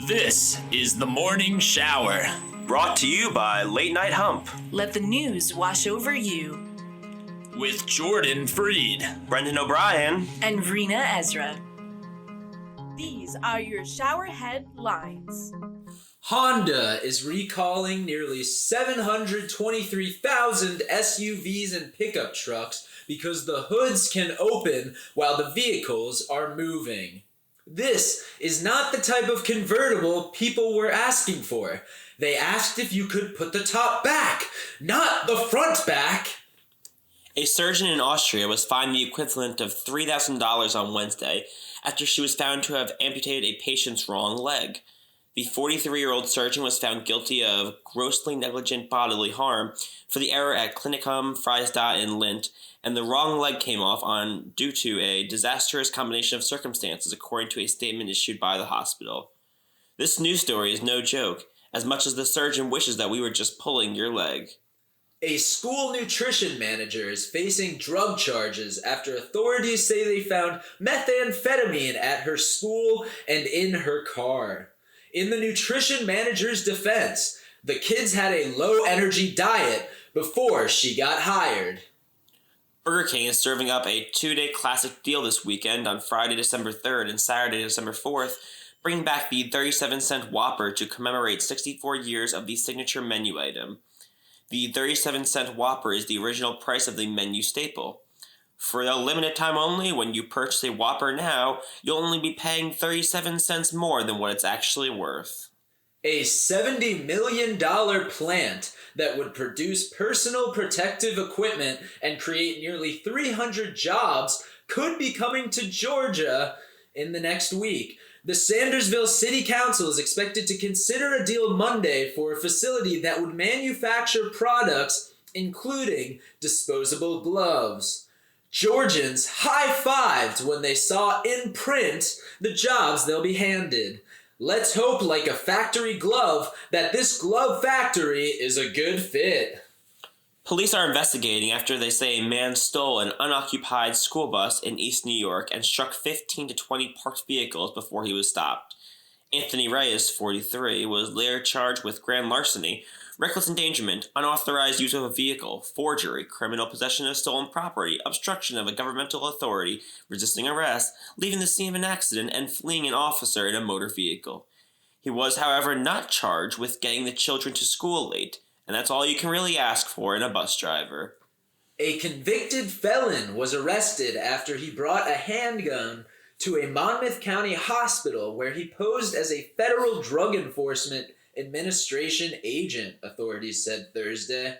This is the Morning Shower. Brought to you by Late Night Hump. Let the news wash over you. With Jordan Freed, Brendan O'Brien, and Reena Ezra. These are your ShowerHead Lines. Honda is recalling nearly 723,000 SUVs and pickup trucks because the hoods can open while the vehicles are moving. This is not the type of convertible people were asking for. They asked if you could put the top back, not the front back. A surgeon in Austria was fined the equivalent of $3,000 on Wednesday after she was found to have amputated a patient's wrong leg. The 43-year-old surgeon was found guilty of grossly negligent bodily harm for the error at Klinikum Freistad in Lindt, and the wrong leg came off due to a disastrous combination of circumstances, according to a statement issued by the hospital. This news story is no joke, as much as the surgeon wishes that we were just pulling your leg. A school nutrition manager is facing drug charges after authorities say they found methamphetamine at her school and in her car. In the nutrition manager's defense, the kids had a low-energy diet before she got hired. Burger King is serving up a 2-day classic deal this weekend on Friday, December 3rd and Saturday, December 4th, bringing back the 37-cent Whopper to commemorate 64 years of the signature menu item. The 37-cent Whopper is the original price of the menu staple. For a limited time only, when you purchase a Whopper now, you'll only be paying 37 cents more than what it's actually worth. A $70 million plant that would produce personal protective equipment and create nearly 300 jobs could be coming to Georgia in the next week. The Sandersville City Council is expected to consider a deal Monday for a facility that would manufacture products including disposable gloves. Georgians high-fived when they saw in print the jobs they'll be handed. Let's hope, like a factory glove, that this glove factory is a good fit. Police are investigating after they say a man stole an unoccupied school bus in East New York and struck 15 to 20 parked vehicles before he was stopped. Anthony Reyes, 43, was later charged with grand larceny, reckless endangerment, unauthorized use of a vehicle, forgery, criminal possession of stolen property, obstruction of a governmental authority, resisting arrest, leaving the scene of an accident, and fleeing an officer in a motor vehicle. He was, however, not charged with getting the children to school late, and that's all you can really ask for in a bus driver. A convicted felon was arrested after he brought a handgun to a Monmouth County hospital where he posed as a federal drug enforcement administration agent, authorities said Thursday.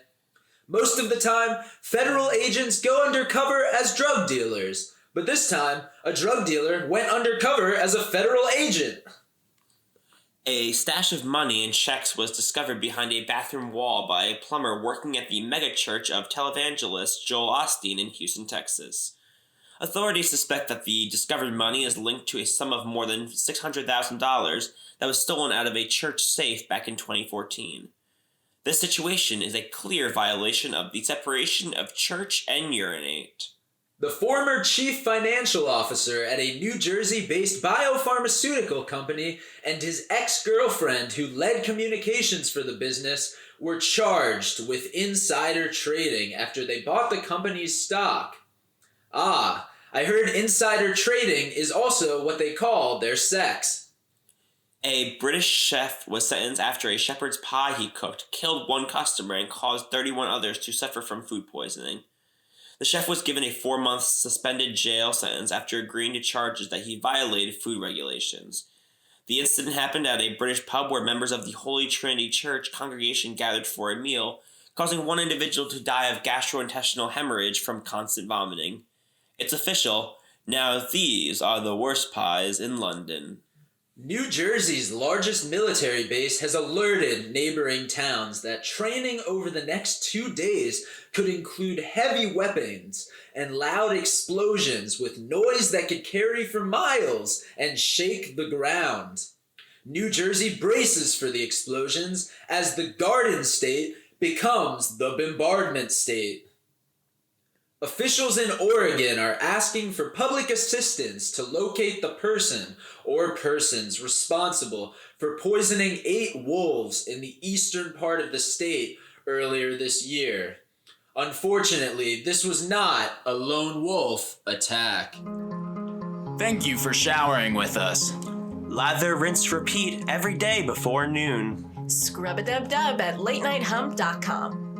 Most of the time, federal agents go undercover as drug dealers, but this time, a drug dealer went undercover as a federal agent. A stash of money and checks was discovered behind a bathroom wall by a plumber working at the megachurch of televangelist Joel Osteen in Houston, Texas. Authorities suspect that the discovered money is linked to a sum of more than $600,000 that was stolen out of a church safe back in 2014. This situation is a clear violation of the separation of church and urinate. The former chief financial officer at a New Jersey-based biopharmaceutical company and his ex-girlfriend who led communications for the business were charged with insider trading after they bought the company's stock. Ah, I heard insider trading is also what they call their sex. A British chef was sentenced after a shepherd's pie he cooked killed one customer and caused 31 others to suffer from food poisoning. The chef was given a 4-month suspended jail sentence after agreeing to charges that he violated food regulations. The incident happened at a British pub where members of the Holy Trinity Church congregation gathered for a meal, causing one individual to die of gastrointestinal hemorrhage from constant vomiting. It's official. Now these are the worst pies in London. New Jersey's largest military base has alerted neighboring towns that training over the next 2 days could include heavy weapons and loud explosions with noise that could carry for miles and shake the ground. New Jersey braces for the explosions as the Garden State becomes the Bombardment State. Officials in Oregon are asking for public assistance to locate the person or persons responsible for poisoning 8 wolves in the eastern part of the state earlier this year. Unfortunately, this was not a lone wolf attack. Thank you for showering with us. Lather, rinse, repeat every day before noon. Scrub-a-dub-dub at latenighthump.com.